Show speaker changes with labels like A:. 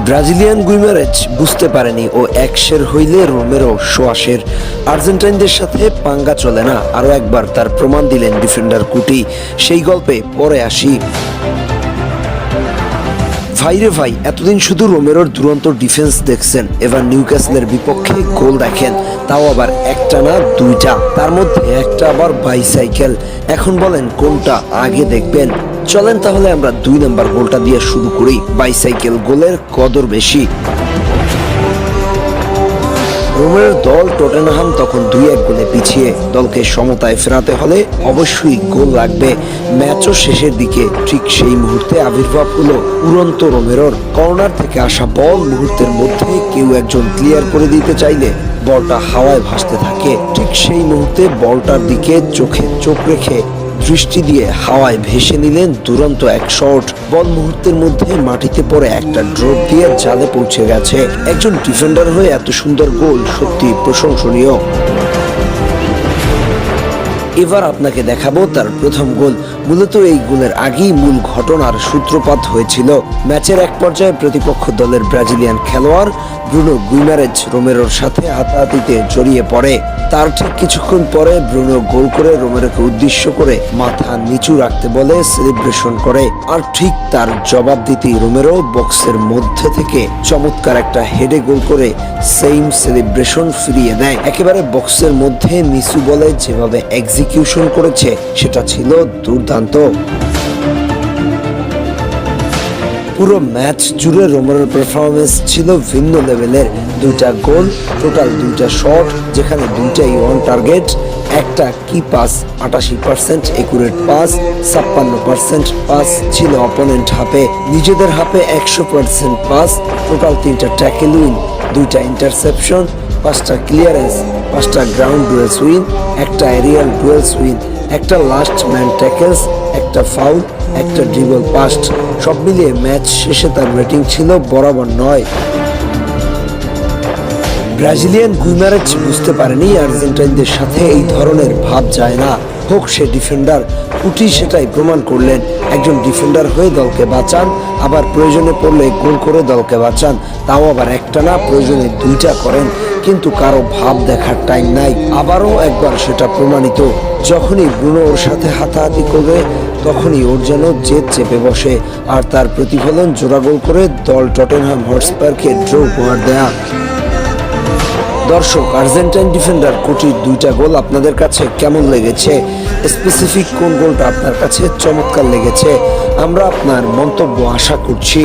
A: Brazilian Guimarães বুঝতে পারেনি ও একশের হইলে রোমেরো সোয়াশের। আর্জেন্টাইনদের সাথে পাঙ্গা চলে না, আরও একবার তার প্রমাণ দিলেন ডিফেন্ডার কুটি। সেই গল্পে পরে আসি। ভাইরে ভাই, এতদিন শুধু রোমেরোর দুরন্ত ডিফেন্স দেখছেন, এবার নিউক্যাসলের বিপক্ষে গোল দেখেন, তাও আবার একটা না দুইটা, তার মধ্যে একটা আবার বাইসাইকেল। এখন বলেন কোনটা আগে দেখবেন? চলেন তাহলে আমরা 2 নম্বর গোলটা দিয়ে শুরু করি। বাইসাইকেল গোলের কদর বেশি। রোমের দল টটেনহাম তখন 2-1 গোলে পিছিয়ে। দলকে সমতায় ফেরাতে হলে অবশ্যই গোল লাগবে। ম্যাচও শেষের দিকে ঠিক সেই মুহূর্তে আবির্ভাব হলো উড়ন্ত রোমেরোর। কর্নার থেকে আসা বল মুহূর্তের মধ্যে কেউ একজন ক্লিয়ার করে দিতে চাইলে বলটা হাওয়ায় ভাসতে থাকে। ঠিক সেই মুহূর্তে বলটার দিকে চোখে চোখ রেখে দৃষ্টি দিয়ে হাওয়ায় ভেসে নিলেন দুরন্ত এক শট। বল মুহূর্তের মধ্যে মাটিতে পড়ে একটা ড্রপ দিয়ে জালে পৌঁছে গেছে। একজন ডিফেন্ডার হয়ে এত সুন্দর গোল সত্যি প্রশংসনীয়। এবার আপনাকে দেখাবো তার প্রথম গোল। মূলত এই গোলের আগেই মূল ঘটনার সূত্রপাত হয়েছিল। ম্যাচের এক পর্যায়ে প্রতিপক্ষ দলের ব্রাজিলিয়ান খেলোয়াড় ব্রুনো গুইমারেজ রোমেরোর সাথে হাতাহাতিতে জড়িয়ে পড়ে। তার ঠিক কিছুক্ষণ পরে ব্রুনো গোল করে রোমেরোকে উদ্দেশ্য করে মাথা নিচু রাখতে বলে সেলিব্রেশন করে। আর ঠিক তার জবাব দিতেই রোমেরো বক্সের মধ্যে থেকে চমৎকার একটা হেডে গোল করে সেম সেলিব্রেশন ফিরিয়ে দেয়। একেবারে বক্সের মধ্যে নিচু বলে যেভাবে এক্সিকিউশন করেছে সেটা ছিল দুর্দান্ত। পুরো ম্যাচ জুড়ে রোমেরোর পারফরমেন্স ছিল ভিন্ন লেভেলের। 2টা গোল, টোটাল 2টা শট, যেখানে 2টাই অন টার্গেট। একটা কি পাস 88% একুরেট পাস, 56% পাস ছিল অপোনেন্ট হাফে, নিজেদের হাফে 100% পাস। টোটাল 3টা ট্যাকেল উইন, 2টা ইন্টারসেপশন, 5টা ক্লিয়ারেন্স, 5টা গ্রাউন্ড ডুয়েলস উইন, একটা এরিয়াল ডুয়েলস উইন, একটা লাস্ট ম্যান ট্যাকেলস, একটা ফাউল, একটা ড্রিবল পাস্ট। সব মিলিয়ে ম্যাচ শেষে তার রেটিং ছিল বরাবর 9। ব্রাজিলিয়ান গুইমারেজ বুঝতে পারেনি আর্জেন্টাইনদের সাথে এই ধরনের ভাব যায় না। হোক সে ডিফেন্ডার, কুটি সেটাই প্রমাণ করলেন। একজন ডিফেন্ডার হয়ে দলকে বাঁচান, আবার প্রয়োজনে পড়লে গোল করে দলকে বাঁচান, তাও আবার একটা না প্রয়োজনে 2টা করেন। কিন্তু কারো ভাব দেখার টাইম নাই। আবারও একবার সেটা প্রমাণিত। যখনই ব্রুনো ওর সাথে হাতাহাতি করবে তখনই ওর যেন জেদ চেপে বসে। আর তার প্রতিফলন জোড়া গোল করে দল টটেনহাম হটস্পারকে ড্র উপহার দেয়া। দর্শক, আর্জেন্টাইন ডিফেন্ডার কুটির 2টা গোল আপনাদের কাছে কেমন লেগেছে? স্পেসিফিক কোন গোলটা আপনার কাছে চমৎকার লেগেছে? আমরা আপনার মন্তব্য আশা করছি।